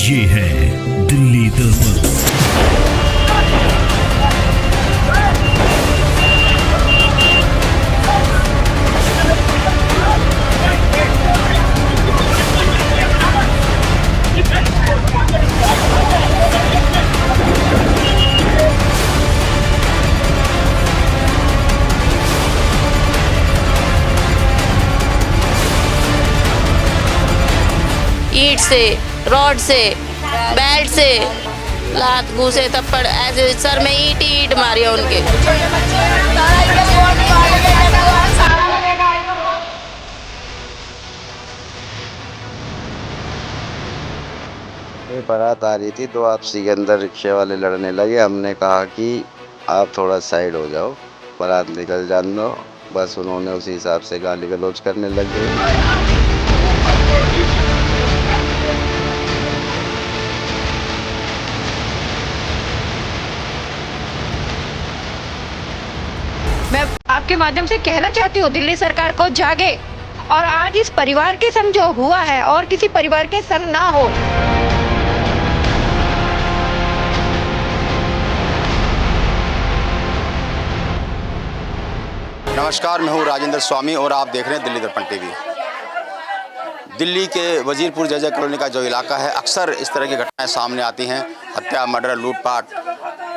ये है दिल्ली दर्पण। ईंट से, रॉड से, बेल्ट से, लात घूसे थप्पड़, ऐसे सर में ईंट ईंट मारी है उनके। ये बारात आ रही थी तो आपसी के अंदर रिक्शे वाले लड़ने लगे। हमने कहा कि आप थोड़ा साइड हो जाओ, बारात निकल जाने दो। बस उन्होंने उसी हिसाब से गाली गलौज करने लगे। मैं आपके माध्यम से कहना चाहती हूँ दिल्ली सरकार को जागे और आज इस परिवार के संग जो हुआ है और किसी परिवार के संग ना हो। नमस्कार, मैं हूँ राजेंद्र स्वामी और आप देख रहे हैं दिल्ली दर्पण टीवी। दिल्ली के वजीरपुर जय कॉलोनी का जो इलाका है, अक्सर इस तरह की घटनाएं सामने आती हैं। हत्या, मर्डर, लूटपाट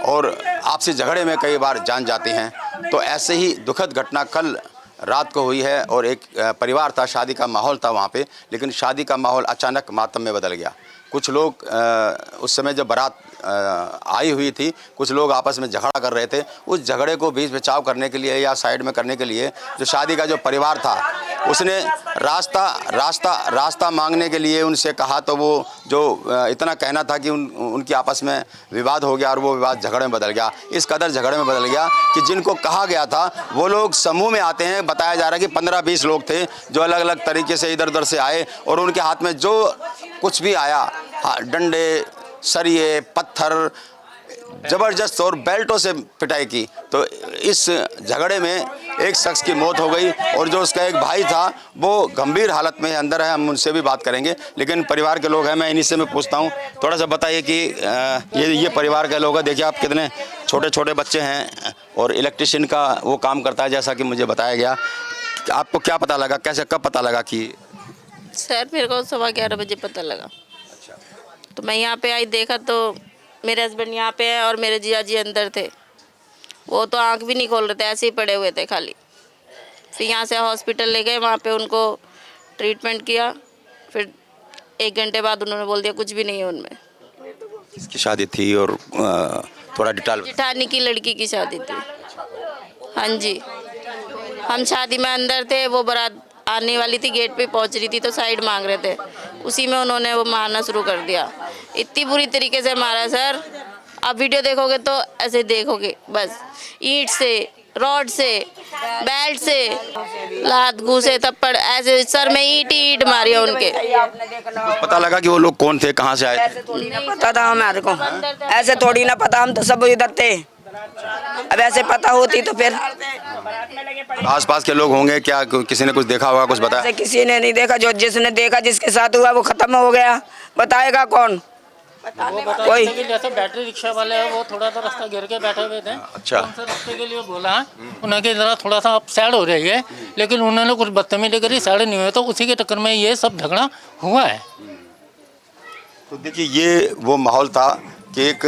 और आपसी झगड़े में कई बार जान जाती हैं। तो ऐसे ही दुखद घटना कल रात को हुई है और एक परिवार था, शादी का माहौल था वहाँ पे, लेकिन शादी का माहौल अचानक मातम में बदल गया। कुछ लोग उस समय जब बारात आई हुई थी, कुछ लोग आपस में झगड़ा कर रहे थे। उस झगड़े को बीच बचाव करने के लिए या साइड में करने के लिए जो शादी का जो परिवार था, उसने रास्ता मांगने के लिए उनसे कहा। तो वो जो इतना कहना था कि उनकी आपस में विवाद हो गया और वो विवाद झगड़े में बदल गया। इस कदर झगड़े में बदल गया कि जिनको कहा गया था वो लोग समूह में आते हैं। बताया जा रहा है कि 15-20 लोग थे जो अलग अलग तरीके से इधर उधर से आए और उनके हाथ में जो कुछ भी आया, डंडे, सरिये, पत्थर, ज़बरदस्त और बेल्टों से पिटाई की। तो इस झगड़े में एक शख्स की मौत हो गई और जो उसका एक भाई था वो गंभीर हालत में अंदर है। हम उनसे भी बात करेंगे, लेकिन परिवार के लोग हैं, मैं इन्हीं से मैं पूछता हूँ। थोड़ा सा बताइए कि ये परिवार के लोग हैं। देखिए आप कितने छोटे छोटे बच्चे हैं और इलेक्ट्रिशियन का वो काम करता है, जैसा कि मुझे बताया गया। आपको क्या पता लगा, कैसे, कब पता लगा कि? सर मेरे को 11:15 बजे पता लगा। तो मैं यहाँ पे आई, देखा तो मेरे हस्बैंड यहाँ पे है और मेरे जिया जी अंदर थे। वो तो आंख भी नहीं खोल रहे थे, ऐसे ही पड़े हुए थे खाली। फिर यहाँ से हॉस्पिटल ले गए, वहाँ पे उनको ट्रीटमेंट किया। फिर 1 घंटे बाद उन्होंने बोल दिया कुछ भी नहीं है उनमें। किसकी शादी थी और थोड़ा डिटेल? जेठानी की लड़की की शादी थी। हाँ जी, हम शादी में अंदर थे, वो बारात आने वाली थी, गेट पे पहुंच रही थी तो साइड मांग रहे थे। उसी में उन्होंने वो मारना शुरू कर दिया। इतनी बुरी तरीके से मारा सर, आप वीडियो देखोगे तो ऐसे देखोगे। बस ईंट से, रॉड से, बेल्ट से, लात घूसे थप्पड़, ऐसे सर में ईंट ईंट मारी है उनके। पता लगा कि वो लोग कौन थे, कहाँ से आए थे? थोड़ी ना पता था हमारे को, ऐसे थोड़ी ना पता, हम तो सब इधर थे। अब ऐसे पता होती तो फिर आसपास के लोग होंगे क्या, किसी ने कुछ देखा होगा, कुछ बताया? ऐसे किसी ने नहीं देखा। जो जिसने देखा, जिसके साथ हुआ वो खत्म हो गया। बताएगा कौन? कोई जैसे बैटरी रिक्शा वाले हैं, वो थोड़ा सा रास्ता घेर के बैठे हुए थे। अच्छा। तो उनसे रास्ते के लिए बोला, उन्होंने जरा थोड़ा सा आप साइड हो रही है, लेकिन उन्होंने कुछ बदतमीजी करी, साइड नहीं हुए। तो उसी के टक्कर में ये सब झगड़ा हुआ है। तो देखिए ये वो माहौल था कि एक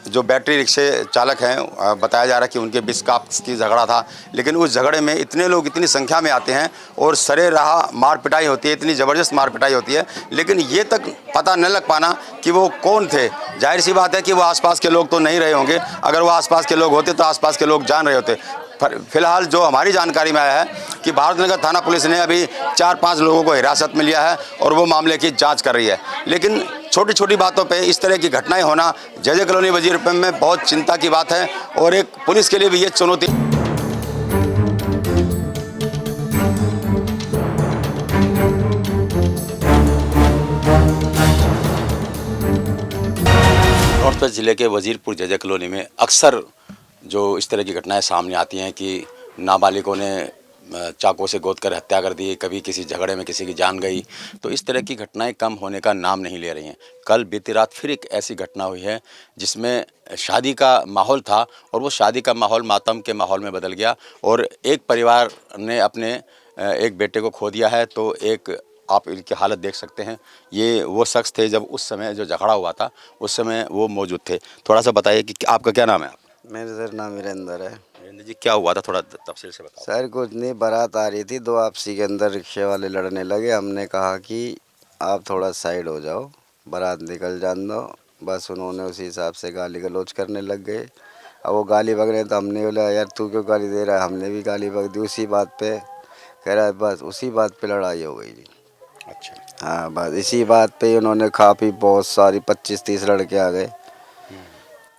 जो बैटरी रिक्शे चालक हैं, बताया जा रहा है कि उनके बीच का आपसी झगड़ा था। लेकिन उस झगड़े में इतने लोग इतनी संख्या में आते हैं और सरे राह मार पिटाई होती है, इतनी ज़बरदस्त मार पिटाई होती है, लेकिन ये तक पता न लग पाना कि वो कौन थे। जाहिर सी बात है कि वो आसपास के लोग तो नहीं रहे होंगे। अगर वो आसपास के लोग होते तो आसपास के लोग जान रहे होते। फिलहाल जो हमारी जानकारी में आया है कि भारत नगर थाना पुलिस ने अभी 4-5 लोगों को हिरासत में लिया है और वो मामले की जांच कर रही है। लेकिन छोटी छोटी बातों पे इस तरह की घटनाएं होना जय कॉलोनी वजीरपुर में बहुत चिंता की बात है और एक पुलिस के लिए भी ये चुनौती। नॉर्थ ज़िले के वजीरपुर जय कॉलोनी में अक्सर जो इस तरह की घटनाएं सामने आती हैं कि नाबालिगों ने चाकू से गोद कर हत्या कर दी, कभी किसी झगड़े में किसी की जान गई। तो इस तरह की घटनाएं कम होने का नाम नहीं ले रही हैं। कल बीती रात फिर एक ऐसी घटना हुई है जिसमें शादी का माहौल था और वो शादी का माहौल मातम के माहौल में बदल गया और एक परिवार ने अपने एक बेटे को खो दिया है। तो एक आप इनकी हालत देख सकते हैं। ये वो शख्स थे जब उस समय जो झगड़ा हुआ था उस समय वो मौजूद थे। थोड़ा सा बताइए कि आपका क्या नाम है? मेरा सर नाम वीरेंद्र है। वीरेंद्र जी, क्या हुआ था, थोड़ा तफसील से बताओ। सर कुछ नहीं, बारात आ रही थी, दो आपसी के अंदर रिक्शे वाले लड़ने लगे। हमने कहा कि आप थोड़ा साइड हो जाओ, बारात निकल जान दो। बस उन्होंने उसी हिसाब से गाली गलौज करने लग गए। अब वो गाली बक रहे तो हमने बोला यार तू क्यों गाली दे रहा है, हमने भी गाली बक दी। उसी बात पे कह रहा है, बस उसी बात पे लड़ाई हो गई जी। अच्छा। हाँ, बस इसी बात पे उन्होंने खा पी बहुत सारी 25-30 लड़के आ गए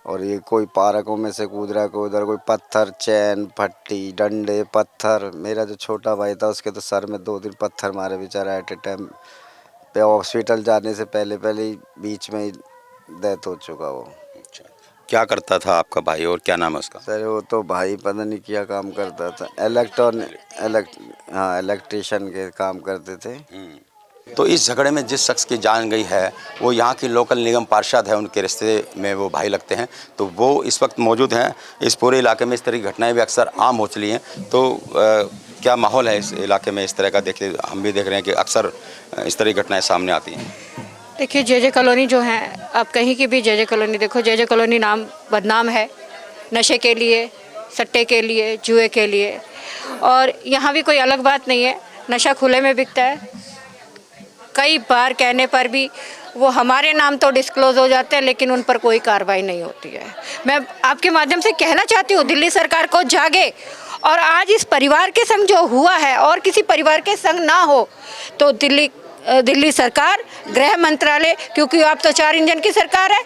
और ये कोई पार्कों में से कूद रहा है, कोई उधर, कोई पत्थर, चैन, फट्टी, डंडे, पत्थर। मेरा जो छोटा भाई था उसके तो सर में 2 दिन पत्थर मारे बेचारा एट ए टाइम पे। हॉस्पिटल जाने से पहले ही बीच में ही डेथ हो चुका वो। अच्छा, क्या करता था आपका भाई और क्या नाम है उसका? सर वो तो भाई पता नहीं क्या काम करता था, इलेक्ट्रिशियन के काम करते थे। तो इस झगड़े में जिस शख्स की जान गई है वो यहाँ की लोकल निगम पार्षद है, उनके रिश्ते में वो भाई लगते हैं। तो वो इस वक्त मौजूद हैं। इस पूरे इलाके में इस तरह की घटनाएं भी अक्सर आम हो चली हैं। तो क्या माहौल है इस इलाके में? इस तरह का देखिए, हम भी देख रहे हैं कि अक्सर इस तरह की घटनाएं सामने आती हैं। देखिए जे कॉलोनी जो है, आप कहीं की भी जे कॉलोनी देखो, जे कॉलोनी नाम बदनाम है नशे के लिए, सट्टे के लिए, जुए के लिए। और यहाँ भी कोई अलग बात नहीं है, नशा खुले में बिकता है। कई बार कहने पर भी वो हमारे नाम तो डिस्क्लोज हो जाते हैं लेकिन उन पर कोई कार्रवाई नहीं होती है। मैं आपके माध्यम से कहना चाहती हूँ दिल्ली सरकार को जागे और आज इस परिवार के संग जो हुआ है और किसी परिवार के संग ना हो तो दिल्ली सरकार, गृह मंत्रालय, क्योंकि आप तो 4 इंजन की सरकार है,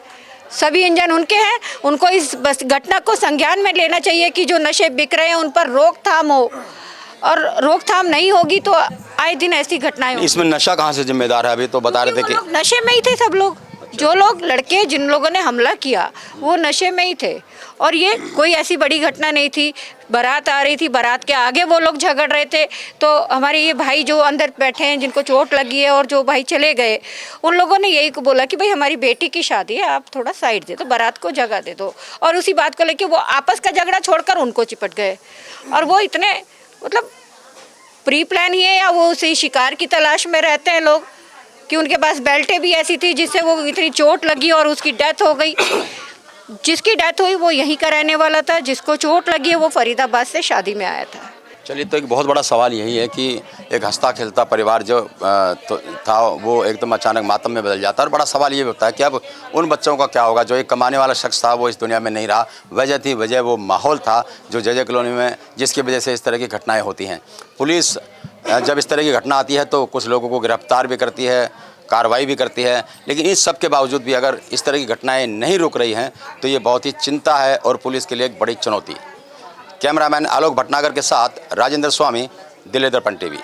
सभी इंजन उनके हैं, उनको इस बस घटना को संज्ञान में लेना चाहिए कि जो नशे बिक रहे हैं उन पर रोकथाम हो। और रोकथाम नहीं होगी तो आए दिन ऐसी घटनाएं होंगी। इसमें नशा कहाँ से जिम्मेदार है? अभी तो बता रहे थे कि नशे में ही थे सब लोग। जो लोग लड़के जिन लोगों ने हमला किया वो नशे में ही थे और ये कोई ऐसी बड़ी घटना नहीं थी। बारात आ रही थी, बारात के आगे वो लोग झगड़ रहे थे। तो हमारे ये भाई जो अंदर बैठे हैं जिनको चोट लगी है और जो भाई चले गए, उन लोगों ने यही बोला कि भाई हमारी बेटी की शादी है, आप थोड़ा साइड दे दो, बारात को जगह दे दो। और उसी बात को लेकर वो आपस का झगड़ा छोड़कर उनको चिपट गए। और वो इतने मतलब प्री प्लान ही है या वो उसी शिकार की तलाश में रहते हैं लोग कि उनके पास बेल्टें भी ऐसी थी जिससे वो इतनी चोट लगी और उसकी डेथ हो गई। जिसकी डेथ हुई वो यहीं का रहने वाला था, जिसको चोट लगी है वो फरीदाबाद से शादी में आया था। चलिए, तो एक बहुत बड़ा सवाल यही है कि एक हंसता खेलता परिवार जो था वो एकदम अचानक मातम में बदल जाता है। और बड़ा सवाल ये होता है कि अब उन बच्चों का क्या होगा? जो एक कमाने वाला शख्स था वो इस दुनिया में नहीं रहा। वजह वो माहौल था जो जे कॉलोनी में, जिसकी वजह से इस तरह की घटनाएं होती हैं। पुलिस जब इस तरह की घटना आती है तो कुछ लोगों को गिरफ्तार भी करती है, कार्रवाई भी करती है, लेकिन इस सब के बावजूद भी अगर इस तरह की घटनाएं नहीं रुक रही हैं तो ये बहुत ही चिंता है और पुलिस के लिए एक बड़ी चुनौती है। कैमरामैन आलोक भटनागर के साथ राजेंद्र स्वामी, दिल्ली दर्पण टीवी।